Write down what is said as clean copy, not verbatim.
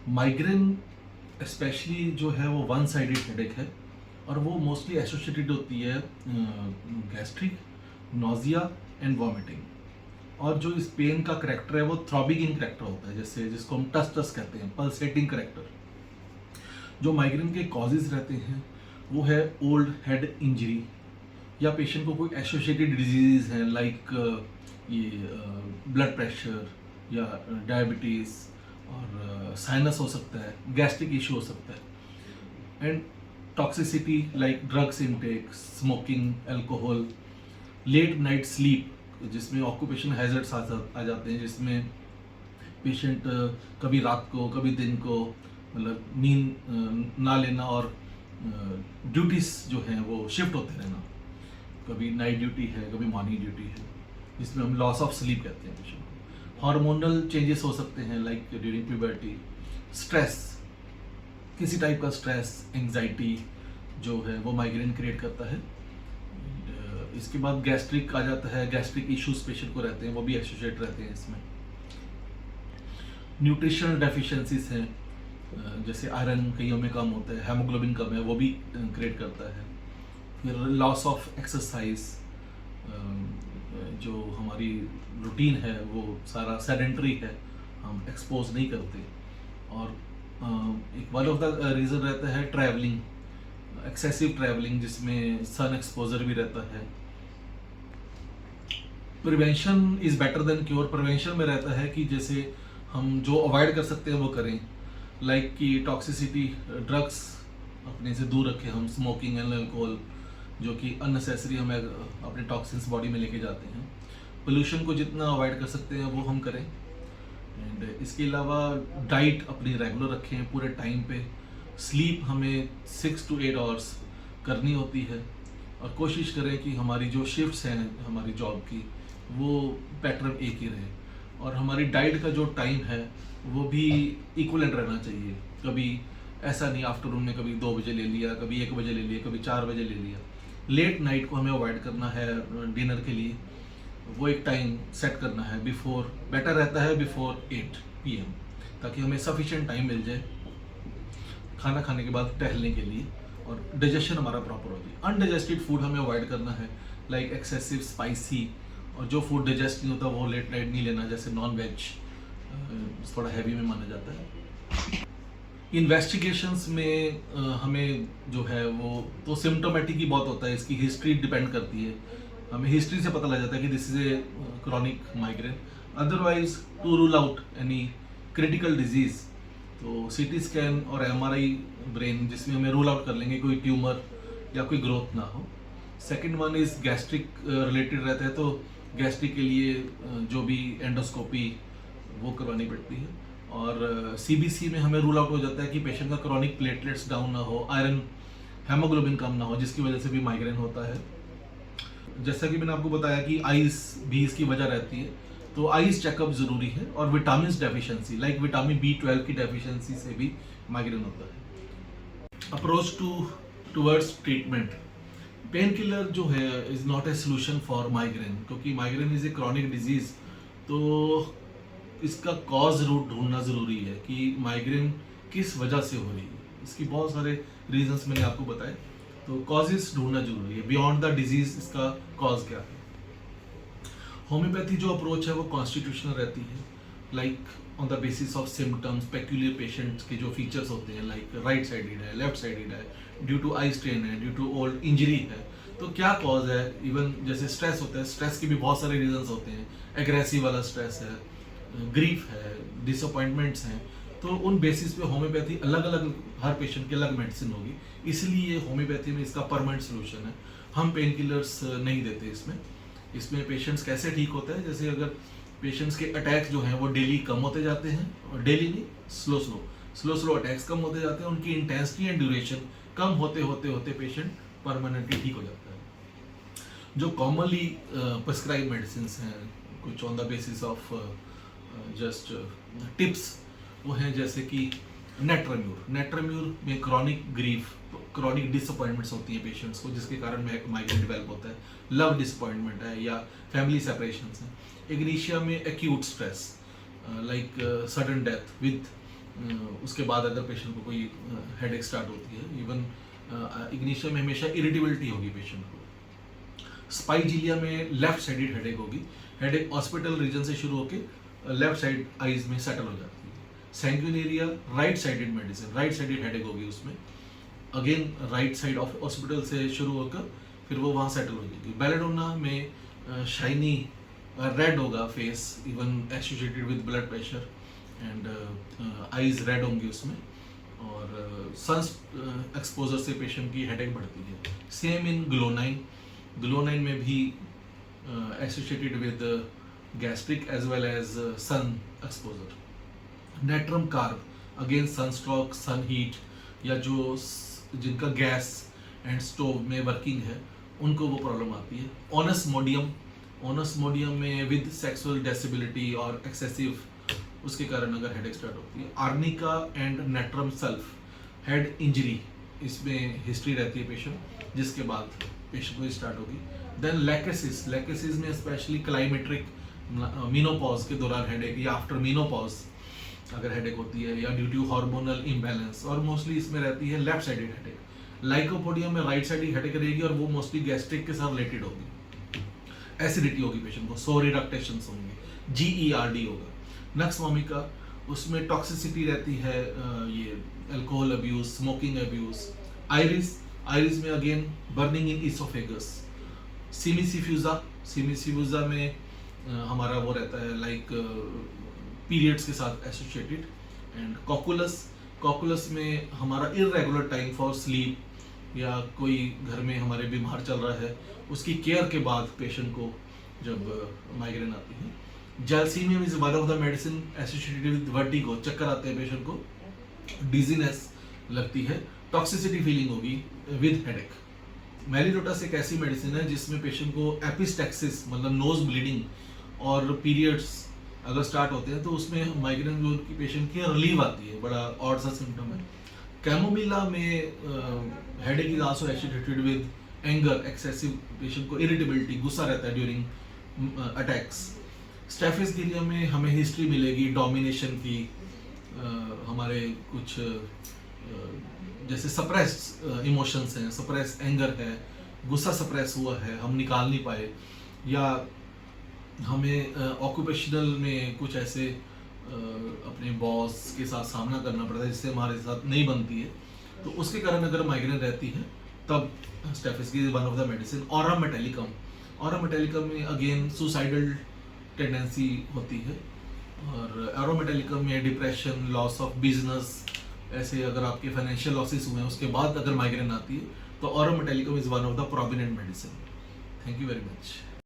Migraine specially जो है वो वन साइडेड हेडेक है और वो मोस्टली एसोसिएटेड होती है गैस्ट्रिक, नोजिया एंड वॉमिटिंग। और जो इस पेन का करेक्टर है वो थ्रॉबिंग इन करेक्टर होता है, जैसे जिसको हम टस टस कहते हैं, पल्सेटिंग करेक्टर। जो माइग्रेन के कॉजेज रहते हैं वो है ओल्ड हेड इंजरी, या पेशेंट को कोई एसोसिएटेड डिजीज है लाइक ये ब्लड प्रेशर या डायबिटीज़, और साइनस हो सकता है, गैस्ट्रिक इशू हो सकता है, and toxicity like drugs intake, smoking, alcohol, late night sleep जिसमें ऑक्यूपेशन हैजर्ड्स आ जाते हैं, जिसमें पेशेंट कभी रात को कभी दिन को मतलब नींद ना लेना, और ड्यूटीज जो हैं वो शिफ्ट होते रहना, कभी नाइट ड्यूटी है कभी मॉर्निंग ड्यूटी है, जिसमें हम लॉस ऑफ स्लीप कहते हैं पेशेंट को। हार्मोनल चेंजेस हो सकते हैं लाइक ड्यूरिंग प्यूबर्टी, स्ट्रेस, किसी टाइप का स्ट्रेस, एंग्जाइटी जो है वो माइग्रेन क्रिएट करता है। इसके बाद गैस्ट्रिक आ जाता है, गैस्ट्रिक इश्यूज पेशेंट को रहते हैं, वो भी एसोसिएट रहते हैं इसमें। न्यूट्रिशनल डेफिशिएंसीज हैं, जैसे आयरन कईयों में कम होता है, हेमोग्लोबिन कम है, वो भी क्रिएट करता है। फिर लॉस ऑफ एक्सरसाइज, जो हमारी रूटीन है वो सारा सेडेंटरी है, हम एक्सपोज नहीं करते। और एक वन ऑफ द रीज़न रहता है ट्रैवलिंग, एक्सेसिव ट्रैवलिंग जिसमें सन एक्सपोजर भी रहता है। Prevention is better than cure. Prevention में रहता है कि जैसे हम जो अवॉइड कर सकते हैं वो करें, लाइक कि टॉक्सिसिटी, ड्रग्स अपने से दूर रखें हम, स्मोकिंग एंड अल्कोहल जो कि अननेसेसरी हमें अपने टॉक्सिन्स बॉडी में लेके जाते हैं। पोल्यूशन को जितना अवॉइड कर सकते हैं वो हम करें। एंड इसके अलावा डाइट अपनी रेगुलर रखें पूरे टाइम पे। स्लीप हमें 6 to 8 आवर्स करनी होती है, और कोशिश करें कि हमारी जो शिफ्ट्स हैं हमारी जॉब की वो पैटर्न एक ही रहे, और हमारी डाइट का जो टाइम है वो भी इक्वलेंट रहना चाहिए। कभी ऐसा नहीं आफ्टरनून में कभी 2 बजे ले लिया, कभी 1 बजे ले लिया, कभी 4 बजे ले लिया। लेट नाइट को हमें अवॉइड करना है डिनर के लिए, वो एक टाइम सेट करना है बिफोर, बेटर रहता है बिफोर 8 PM, ताकि हमें सफिशिएंट टाइम मिल जाए खाना खाने के बाद टहलने के लिए, और डाइजेशन हमारा प्रॉपर हो जाए। अनडाइजेस्टेड फूड हमें अवॉइड करना है लाइक एक्सेसिव स्पाइसी, और जो फूड डाइजेस्ट नहीं होता वो लेट नाइट नहीं लेना, जैसे नॉन वेज थोड़ा हैवी में माना जाता है। इन्वेस्टिगेशंस में हमें जो है वो तो सिम्टोमेटिक ही बहुत होता है, इसकी हिस्ट्री डिपेंड करती है, हमें हिस्ट्री से पता लग जाता है कि this is a chronic migraine. Otherwise to rule out any critical disease तो सीटी स्कैन और MRI ब्रेन, जिसमें हमें रूल आउट कर लेंगे कोई ट्यूमर या कोई ग्रोथ ना हो। Second one is gastric related रहता है, तो गैस्ट्रिक के लिए जो भी एंडोस्कोपी वो करवानी पड़ती है। और CBC में हमें रूल आउट हो जाता है कि पेशेंट का क्रॉनिक प्लेटलेट्स डाउन ना हो, आयरन हेमोग्लोबिन कम ना हो, जिसकी वजह से भी माइग्रेन होता है। जैसा कि मैंने आपको बताया कि आइस भी इसकी वजह रहती है, तो आइस चेकअप जरूरी है। और vitamin deficiency like vitamin B12 की डेफिशिएंसी से भी माइग्रेन होता है। Approach towards treatment, pain killer जो है is not a solution for migraine, क्योंकि migraine is a chronic disease. तो इसका कॉज रूट ढूंढना ज़रूरी है कि माइग्रेन किस वजह से हो रही है। इसकी बहुत सारे रीजंस मैंने आपको बताए, तो कॉजेस ढूंढना जरूरी है। बियॉन्ड द डिजीज इसका कॉज क्या है। होम्योपैथी जो अप्रोच है वो कॉन्स्टिट्यूशनल रहती है, like on the basis of symptoms, peculiar patients के जो फीचर्स होते हैं, लाइक राइट साइडेड है, लेफ्ट साइडेड है, ड्यू टू आई स्ट्रेन है, ड्यू टू ओल्ड इंजरी है, तो क्या कॉज है। इवन जैसे स्ट्रेस होता है, स्ट्रेस के भी बहुत सारे रीजंस होते हैं, एग्रेसिव वाला स्ट्रेस है, ग्रीफ है, डिसअपॉइंटमेंट्स हैं, तो उन बेसिस पे होम्योपैथी अलग अलग, हर पेशेंट की अलग मेडिसिन होगी। इसलिए होम्योपैथी में इसका परमानेंट सोल्यूशन है। हम पेन किलर्स नहीं देते इसमें पेशेंट्स कैसे ठीक होता है, जैसे अगर पेशेंट्स के अटैक्स जो हैं वो डेली कम होते जाते हैं, और डेली नहीं, स्लो अटैक्स कम होते जाते हैं, उनकी इंटेंसिटी एंड ड्यूरेशन कम होते होते होते पेशेंट परमानेंटली ठीक हो जाता है। जो कॉमनली प्रिस्क्राइब मेडिसिन हैं कुछ on the basis of just tips, वो हैं जैसे कि नेट्राम्यूर में क्रॉनिक ग्रीफ, क्रॉनिक डिसअपॉइंटमेंट्स होती हैं पेशेंट्स को, जिसके कारण माइग्रेन डेवलप होता है। लव डिसअपॉइंटमेंट है या फैमिली सेपरेशंस हैं। इग्निशिया में acute stress like sudden death with उसके बाद अगर पेशेंट को कोई हेडेक स्टार्ट होती है, इवन इग्निशिया में हमेशा इरिटेबिलिटी होगी पेशेंट को। स्पाइजिलिया में लेफ्ट साइडेड हेडेक होगी, हेडेक हॉस्पिटल रीजन से शुरू होकर लेफ्ट साइड आईज में सेटल हो जाती है। Sanguinaria right sided medicine, right sided headache होगी उसमें, again right side of occipital से शुरू होकर फिर वो वहाँ सेटल हो जाएगी। बेलेडोना में शाइनी रेड होगा face, even associated with blood pressure, and eyes red होंगी उसमें, और सन एक्सपोजर से पेशेंट की हेडेक बढ़ती है। सेम इन ग्लोनाइन, ग्लोनाइन में भी associated with gastric as well as sun exposure. Natrum carb, again sun stroke, sun heat, या जो जिनका गैस एंड स्टोव में वर्किंग है उनको वो प्रॉब्लम आती है। ओनस मोडियम, ओनस मोडियम में विद सेक्सुअल डिसेबिलिटी और एक्सेसिव, उसके कारण अगर हेडेक स्टार्ट होती है। Arnica and natrum self, head injury, इसमें हिस्ट्री रहती है पेशेंट, जिसके बाद पेशेंट को स्टार्ट होगी। देन लैकेसिस, लैकेसिस में स्पेशली क्लाइमेट्रिक, मीनोपॉज के दौरान हेडेक, या आफ्टर मीनोपॉज अगर हेडेक होती है, या ड्यू टू हार्मोनल इम्बैलेंस, और मोस्टली इसमें रहती है लेफ्ट साइडेड हेडेक। लाइकोपोडियम में राइट साइड हेडेक रहेगी और वो मोस्टली गैस्ट्रिक के साथ रिलेटेड होगी। एसिडिटी होगी पेशेंट को, सोर इरक्टेशंस होंगे, GERD होगा। नक्स वोमिका, उसमें टॉक्सिसिटी रहती है, ये alcohol abuse, smoking abuse. Iris, iris में अगेन बर्निंग इन इसोफेगस। सिमिसिफ्यूजा, सिमिसिफ्यूजा में हमारा वो रहता है लाइक पीरियड्स के साथ एसोसिएटेड। एंड कॉकुलस, कॉकुलस में हमारा इरेगुलर टाइम फॉर स्लीप, या कोई घर में हमारे बीमार चल रहा है उसकी केयर के बाद पेशेंट को जब माइग्रेन आती है। Gelsemium is one of the medicine associated with vertigo, चक्कर आते हैं पेशेंट को, डिजीनेस लगती है, टॉक्सिसिटी फीलिंग होगी विद हेडेक। मेलिडोटस एक ऐसी मेडिसिन है जिसमें पेशेंट को एपिस्टेक्सिस, मतलब नोज ब्लीडिंग और पीरियड्स अगर स्टार्ट होते हैं तो उसमें माइग्रेन जो की पेशेंट की रिलीव आती है, बड़ा ऑड सा सिम्टम है। कैमोमिला में headache is also associated with anger, excessive, patient को इरिटेबिलिटी, गुस्सा रहता है ड्यूरिंग अटैक्स। स्टेफिस में हमें हिस्ट्री मिलेगी डोमिनेशन की, हमारे कुछ जैसे सप्रेस्ड इमोशंस हैं, सप्रेस एंगर है, गुस्सा सप्रेस हुआ है, हम निकाल नहीं पाए, या हमें ऑक्यूपेशनल में कुछ ऐसे अपने बॉस के साथ सामना करना पड़ता है जिससे हमारे साथ नहीं बनती है, तो उसके कारण अगर माइग्रेन रहती है तब स्टेफिस की one of the medicine. Aura metallicum, aura metallicum में अगेन सुसाइडल टेंडेंसी होती है, और ऑरा मेटेलिकम में डिप्रेशन, लॉस ऑफ बिजनेस, ऐसे अगर आपके फाइनेंशियल लॉसेस हुए हैं उसके बाद अगर माइग्रेन आती है तो aura metallicum is one of the prominent medicine. Thank you very much.